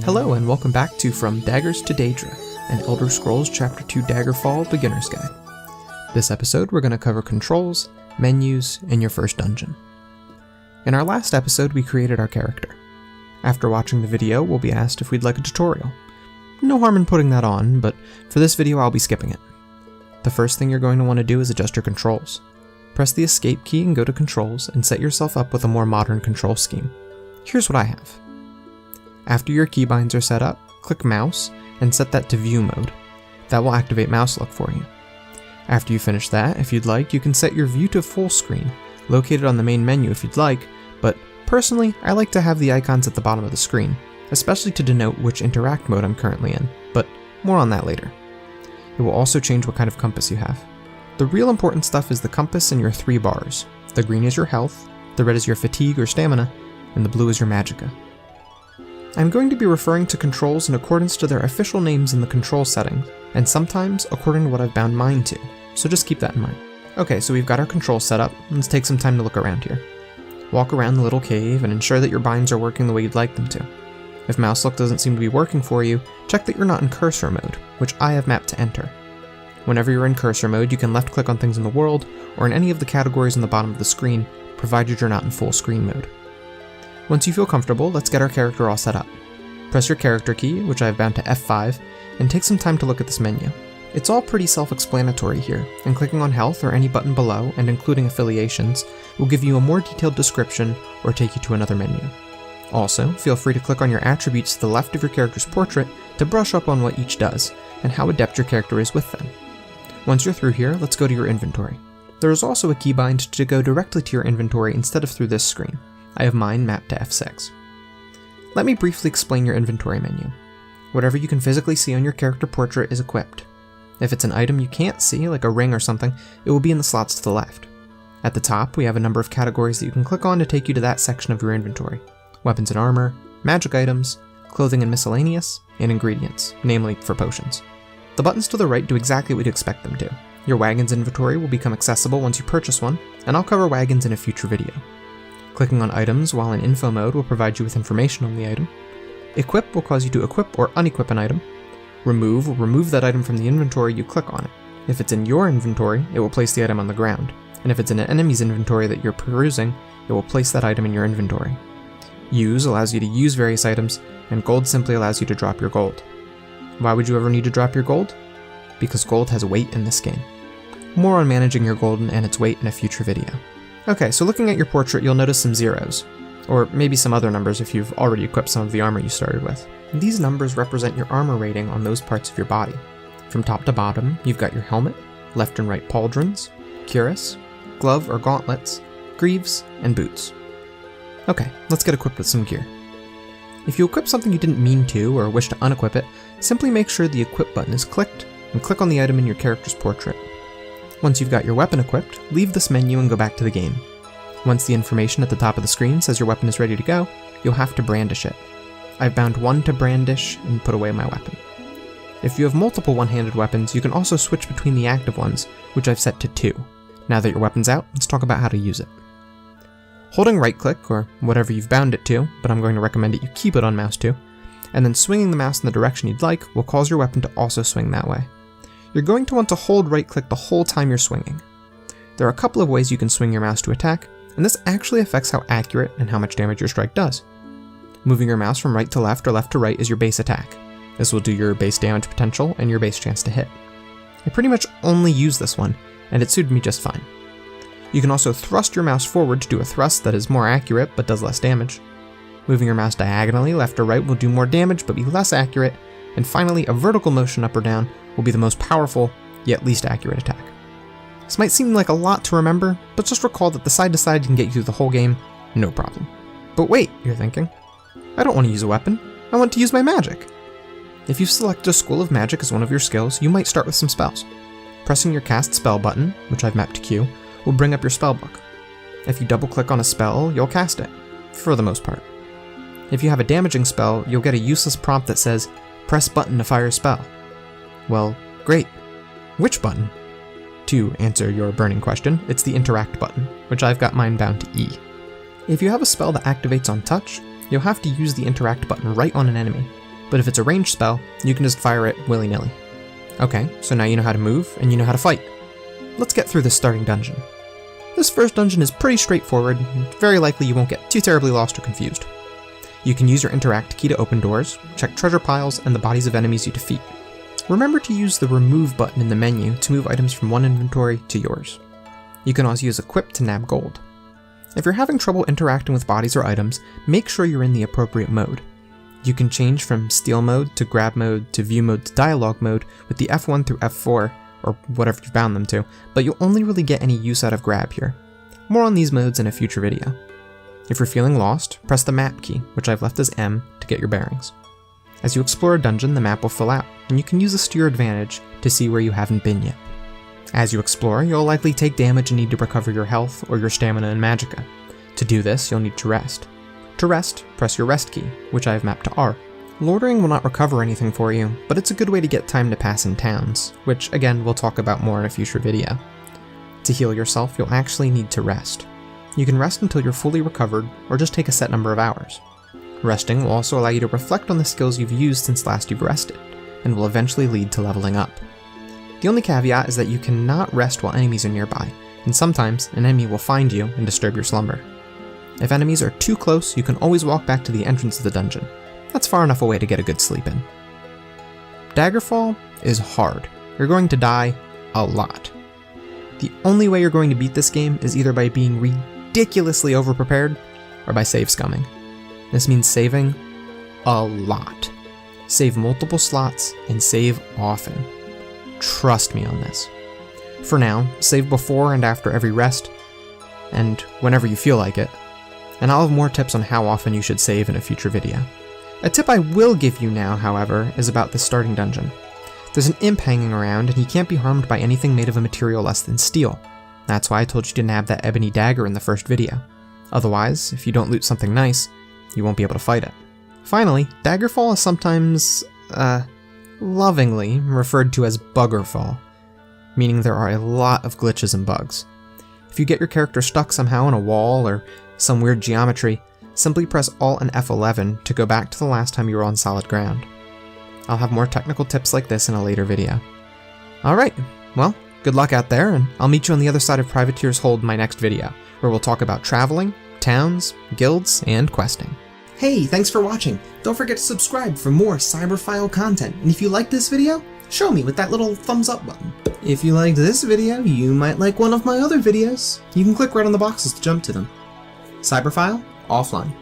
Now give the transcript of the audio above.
Hello and welcome back to From Daggers to Daedra, an Elder Scrolls Chapter 2 Daggerfall Beginner's Guide. This episode we're going to cover controls, menus, and your first dungeon. In our last episode we created our character. After watching the video we'll be asked if we'd like a tutorial. No harm in putting that on, but for this video I'll be skipping it. The first thing you're going to want to do is adjust your controls. Press the escape key and go to controls and set yourself up with a more modern control scheme. Here's what I have. After your keybinds are set up, click mouse and set that to view mode. That will activate mouse look for you. After you finish that, if you'd like, you can set your view to full screen, located on the main menu if you'd like, but personally, I like to have the icons at the bottom of the screen, especially to denote which interact mode I'm currently in, but more on that later. It will also change what kind of compass you have. The real important stuff is the compass and your 3 bars. The green is your health, the red is your fatigue or stamina, and the blue is your magicka. I'm going to be referring to controls in accordance to their official names in the control settings, and sometimes according to what I've bound mine to, so just keep that in mind. Okay, so we've got our controls set up. Let's take some time to look around here. Walk around the little cave and ensure that your binds are working the way you'd like them to. If mouse look doesn't seem to be working for you, check that you're not in cursor mode, which I have mapped to enter. Whenever you're in cursor mode, you can left click on things in the world, or in any of the categories on the bottom of the screen, provided you're not in full screen mode. Once you feel comfortable, let's get our character all set up. Press your character key, which I have bound to F5, and take some time to look at this menu. It's all pretty self-explanatory here, and clicking on health or any button below, and including affiliations, will give you a more detailed description or take you to another menu. Also, feel free to click on your attributes to the left of your character's portrait to brush up on what each does, and how adept your character is with them. Once you're through here, let's go to your inventory. There is also a keybind to go directly to your inventory instead of through this screen. I have mine mapped to F6. Let me briefly explain your inventory menu. Whatever you can physically see on your character portrait is equipped. If it's an item you can't see, like a ring or something, it will be in the slots to the left. At the top, we have a number of categories that you can click on to take you to that section of your inventory. Weapons and armor, magic items, clothing and miscellaneous, and ingredients, namely for potions. The buttons to the right do exactly what you'd expect them to. Your wagons inventory will become accessible once you purchase one, and I'll cover wagons in a future video. Clicking on items while in info mode will provide you with information on the item. Equip will cause you to equip or unequip an item. Remove will remove that item from the inventory you click on it. If it's in your inventory, it will place the item on the ground, and if it's in an enemy's inventory that you're perusing, it will place that item in your inventory. Use allows you to use various items, and gold simply allows you to drop your gold. Why would you ever need to drop your gold? Because gold has weight in this game. More on managing your gold and its weight in a future video. Okay, so looking at your portrait, you'll notice some zeros, or maybe some other numbers if you've already equipped some of the armor you started with. These numbers represent your armor rating on those parts of your body. From top to bottom, you've got your helmet, left and right pauldrons, cuirass, glove or gauntlets, greaves, and boots. Okay, let's get equipped with some gear. If you equip something you didn't mean to or wish to unequip it, simply make sure the equip button is clicked and click on the item in your character's portrait. Once you've got your weapon equipped, leave this menu and go back to the game. Once the information at the top of the screen says your weapon is ready to go, you'll have to brandish it. I've bound one to brandish and put away my weapon. If you have multiple one-handed weapons, you can also switch between the active ones, which I've set to 2. Now that your weapon's out, let's talk about how to use it. Holding right-click, or whatever you've bound it to, but I'm going to recommend that you keep it on mouse 2, and then swinging the mouse in the direction you'd like will cause your weapon to also swing that way. You're going to want to hold right-click the whole time you're swinging. There are a couple of ways you can swing your mouse to attack, and this actually affects how accurate and how much damage your strike does. Moving your mouse from right to left or left to right is your base attack. This will do your base damage potential and your base chance to hit. I pretty much only use this one, and it suited me just fine. You can also thrust your mouse forward to do a thrust that is more accurate but does less damage. Moving your mouse diagonally left or right will do more damage but be less accurate, and finally a vertical motion up or down will be the most powerful, yet least accurate attack. This might seem like a lot to remember, but just recall that the side to side can get you through the whole game, no problem. But wait, you're thinking, I don't want to use a weapon, I want to use my magic. If you've selected a school of magic as one of your skills, you might start with some spells. Pressing your cast spell button, which I've mapped to Q, will bring up your spellbook. If you double click on a spell, you'll cast it, for the most part. If you have a damaging spell, you'll get a useless prompt that says, press button to fire a spell. Well, great. Which button? To answer your burning question, it's the interact button, which I've got mine bound to E. If you have a spell that activates on touch, you'll have to use the interact button right on an enemy, but if it's a ranged spell, you can just fire it willy-nilly. Okay, so now you know how to move, and you know how to fight. Let's get through this starting dungeon. This first dungeon is pretty straightforward, and very likely you won't get too terribly lost or confused. You can use your interact key to open doors, check treasure piles, and the bodies of enemies you defeat. Remember to use the remove button in the menu to move items from one inventory to yours. You can also use equip to nab gold. If you're having trouble interacting with bodies or items, make sure you're in the appropriate mode. You can change from steal mode to grab mode to view mode to dialogue mode with the F1 through F4, or whatever you've bound them to, but you'll only really get any use out of grab here. More on these modes in a future video. If you're feeling lost, press the map key, which I've left as M, to get your bearings. As you explore a dungeon, the map will fill out, and you can use this to your advantage to see where you haven't been yet. As you explore, you'll likely take damage and need to recover your health or your stamina and magicka. To do this, you'll need to rest. To rest, press your rest key, which I have mapped to R. Loitering will not recover anything for you, but it's a good way to get time to pass in towns, which again we'll talk about more in a future video. To heal yourself, you'll actually need to rest. You can rest until you're fully recovered, or just take a set number of hours. Resting will also allow you to reflect on the skills you've used since last you've rested, and will eventually lead to leveling up. The only caveat is that you cannot rest while enemies are nearby, and sometimes an enemy will find you and disturb your slumber. If enemies are too close, you can always walk back to the entrance of the dungeon. That's far enough away to get a good sleep in. Daggerfall is hard. You're going to die a lot. The only way you're going to beat this game is either by being ridiculously overprepared or by save scumming. This means saving a lot. Save multiple slots and save often. Trust me on this. For now, save before and after every rest, and whenever you feel like it, and I'll have more tips on how often you should save in a future video. A tip I will give you now, however, is about the starting dungeon. There's an imp hanging around, and he can't be harmed by anything made of a material less than steel. That's why I told you to nab that ebony dagger in the first video. Otherwise, if you don't loot something nice, you won't be able to fight it. Finally, Daggerfall is sometimes, lovingly referred to as Buggerfall, meaning there are a lot of glitches and bugs. If you get your character stuck somehow on a wall or some weird geometry, simply press Alt and F11 to go back to the last time you were on solid ground. I'll have more technical tips like this in a later video. Alright, well, good luck out there, and I'll meet you on the other side of Privateer's Hold in my next video, where we'll talk about traveling, towns, guilds, and questing. Hey, thanks for watching! Don't forget to subscribe for more Cyberphile content, and if you liked this video, show me with that little thumbs up button. If you liked this video, you might like one of my other videos. You can click right on the boxes to jump to them. Cyberphile, offline.